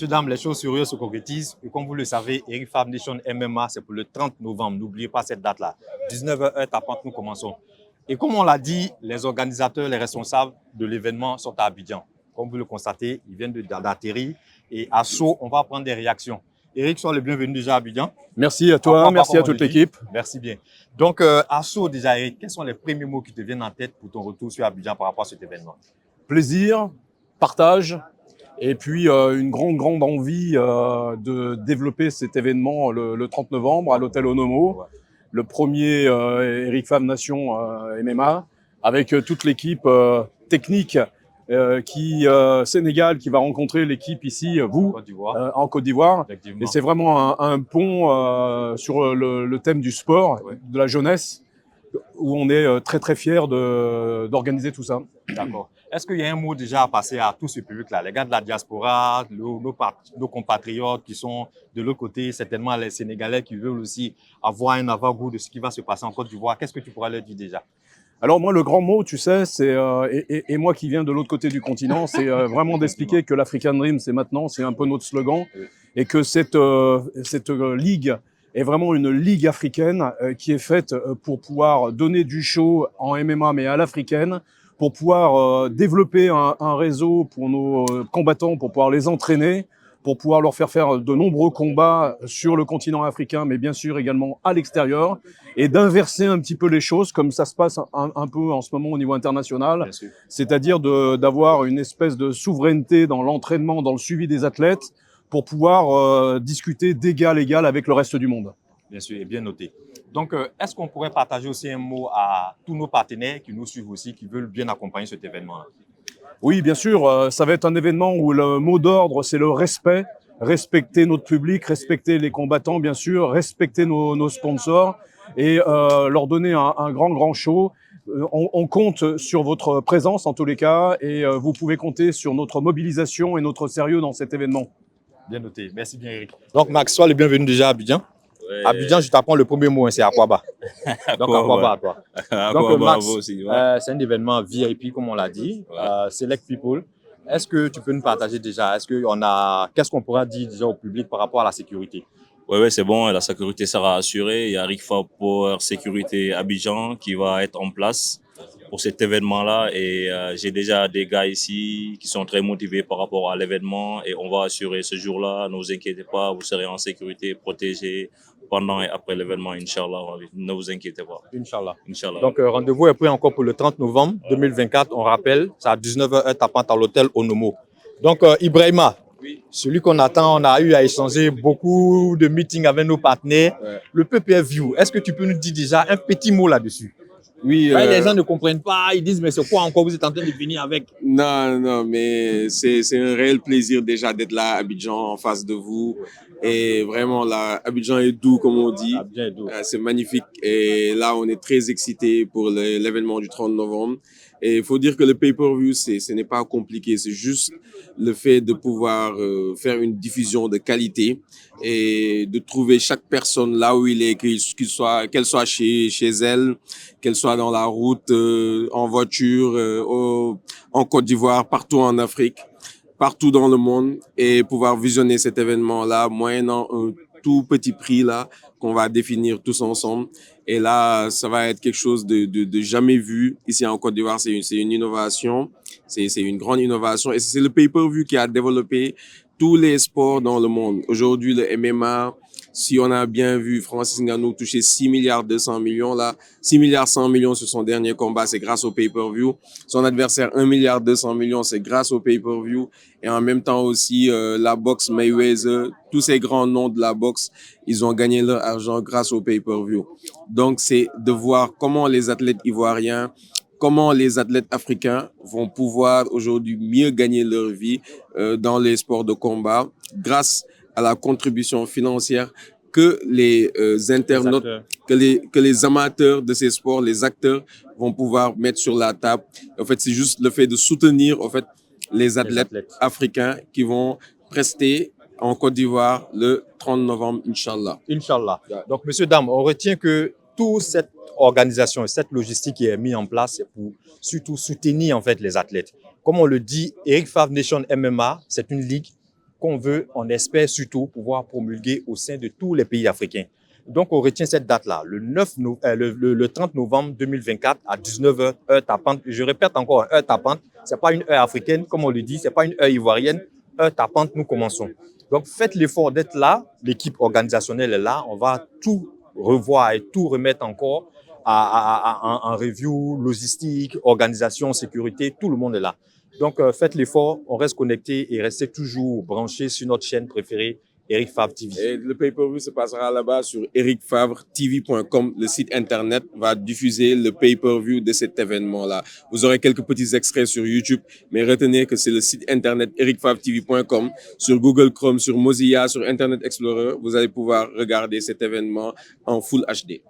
Messieurs, dames, les choses sérieuses se concrétisent. Et comme vous le savez, Eric Favre Nation MMA, c'est pour le 30 novembre. N'oubliez pas cette date-là. 19h tapante, nous commençons. Et comme on l'a dit, les organisateurs, les responsables de l'événement sont à Abidjan. Comme vous le constatez, ils viennent d'atterrir. Et à chaud, on va prendre des réactions. Eric, sois le bienvenu déjà à Abidjan. Merci à toi, merci à toute l'équipe. Merci bien. Donc, à chaud déjà, Eric, quels sont les premiers mots qui te viennent en tête pour ton retour sur Abidjan par rapport à cet événement? Plaisir, partage, et puis une grande envie de développer cet événement le 30 novembre à l'hôtel Onomo, ouais. Le premier Eric Favre Nation MMA, avec toute l'équipe technique Sénégal qui va rencontrer l'équipe ici, vous, en Côte d'Ivoire. Et c'est vraiment un pont sur le thème du sport, ouais. De la jeunesse, où on est très fiers d'organiser tout ça. D'accord. Est-ce qu'il y a un mot déjà à passer à tout ce public-là, les gars de la diaspora, nos compatriotes qui sont de l'autre côté, certainement les Sénégalais qui veulent aussi avoir un avant-goût de ce qui va se passer en Côte d'Ivoire? Qu'est-ce que tu pourrais leur dire déjà? Alors moi, le grand mot, tu sais, c'est et moi qui viens de l'autre côté du continent, c'est vraiment d'expliquer que l'African Dream, c'est maintenant, c'est un peu notre slogan, et que cette ligue est vraiment une ligue africaine qui est faite pour pouvoir donner du show en MMA, mais à l'africaine, pour pouvoir développer un réseau pour nos combattants, pour pouvoir les entraîner, pour pouvoir leur faire de nombreux combats sur le continent africain, mais bien sûr également à l'extérieur, et d'inverser un petit peu les choses, comme ça se passe un peu en ce moment au niveau international, c'est-à-dire d'avoir une espèce de souveraineté dans l'entraînement, dans le suivi des athlètes, pour pouvoir discuter d'égal à égal avec le reste du monde. Bien sûr, et bien noté. Donc, est-ce qu'on pourrait partager aussi un mot à tous nos partenaires qui nous suivent aussi, qui veulent bien accompagner cet événement-là? Oui, bien sûr, ça va être un événement où le mot d'ordre, c'est le respect. Respecter notre public, respecter les combattants, bien sûr, respecter nos sponsors et leur donner un grand show. On compte sur votre présence en tous les cas et vous pouvez compter sur notre mobilisation et notre sérieux dans cet événement. Bien noté. Merci bien, Eric. Donc, Max, sois le bienvenu déjà à Abidjan. Ouais. Abidjan, je t'apprends le premier mot, hein, c'est Aquaba. Donc, Aquaba à toi. Donc, Max, c'est un événement VIP, comme on l'a dit, Select People. Est-ce que tu peux nous partager déjà, qu'est-ce qu'on pourra dire déjà au public par rapport à la sécurité? Oui, c'est bon, la sécurité sera assurée. Il y a Eric Favre Power Sécurité Abidjan qui va être en place pour cet événement-là. Et j'ai déjà des gars ici qui sont très motivés par rapport à l'événement et on va assurer ce jour-là. Ne vous inquiétez pas, vous serez en sécurité, protégés pendant et après l'événement, Inch'Allah. Ne vous inquiétez pas. Inch'Allah. Inch'Allah. Donc, rendez-vous est pris encore pour le 30 novembre 2024. On rappelle, c'est à 19h tapante à l'hôtel Onomo. Donc, Ibrahima, oui. Celui qu'on attend, on a eu à échanger beaucoup de meetings avec nos partenaires. Ouais. Le PPV, est-ce que tu peux nous dire déjà un petit mot là-dessus? Oui. Les gens ne comprennent pas, ils disent mais c'est quoi encore vous êtes en train de venir avec? Non, mais c'est un réel plaisir déjà d'être là à Abidjan en face de vous. Et vraiment là, Abidjan est doux comme on dit. C'est magnifique et là on est très excités pour l'événement du 30 novembre. Et il faut dire que le pay-per-view, ce n'est pas compliqué, c'est juste le fait de pouvoir faire une diffusion de qualité et de trouver chaque personne là où il est, qu'elle soit chez elle, qu'elle soit dans la route, en voiture, en Côte d'Ivoire, partout en Afrique, partout dans le monde, et pouvoir visionner cet événement-là, moyennant un tout petit prix là qu'on va définir tous ensemble. Et là, ça va être quelque chose de jamais vu ici en Côte d'Ivoire. C'est une innovation, c'est une grande innovation et c'est le pay-per-view qui a développé tous les sports dans le monde. Aujourd'hui, le MMA, si on a bien vu Francis Ngannou toucher 6 milliards 200 millions là, 6 milliards 100 millions sur son dernier combat, c'est grâce au pay-per-view. Son adversaire 1 milliard 200 millions, c'est grâce au pay-per-view. Et en même temps aussi, la boxe Mayweather, tous ces grands noms de la boxe, ils ont gagné leur argent grâce au pay-per-view. Donc, c'est de voir comment les athlètes ivoiriens, comment les athlètes africains vont pouvoir aujourd'hui mieux gagner leur vie dans les sports de combat grâce à la contribution financière que les internautes, que les amateurs de ces sports, les acteurs vont pouvoir mettre sur la table. En fait, c'est juste le fait de soutenir en fait les athlètes africains qui vont prester en Côte d'Ivoire le 30 novembre, Inch'Allah. Inch'Allah. Donc, messieurs, dames, on retient que toute cette organisation et cette logistique qui est mise en place, c'est pour surtout soutenir en fait les athlètes. Comme on le dit, Eric Favre Nation MMA, c'est une ligue qu'on veut, on espère surtout pouvoir promulguer au sein de tous les pays africains. Donc, on retient cette date-là, le 30 novembre 2024 à 19h, heure tapante. Je répète encore, heure tapante, ce n'est pas une heure africaine, comme on le dit, ce n'est pas une heure ivoirienne. Heure tapante, nous commençons. Donc, faites l'effort d'être là. L'équipe organisationnelle est là. On va tout revoir et tout remettre encore en review, logistique, organisation, sécurité. Tout le monde est là. Donc, faites l'effort. On reste connecté et restez toujours branchés sur notre chaîne préférée, Eric Favre TV. Et le pay-per-view se passera là-bas sur ericfavretv.com. Le site internet va diffuser le pay-per-view de cet événement-là. Vous aurez quelques petits extraits sur YouTube, mais retenez que c'est le site internet ericfavretv.com. Sur Google Chrome, sur Mozilla, sur Internet Explorer, vous allez pouvoir regarder cet événement en Full HD.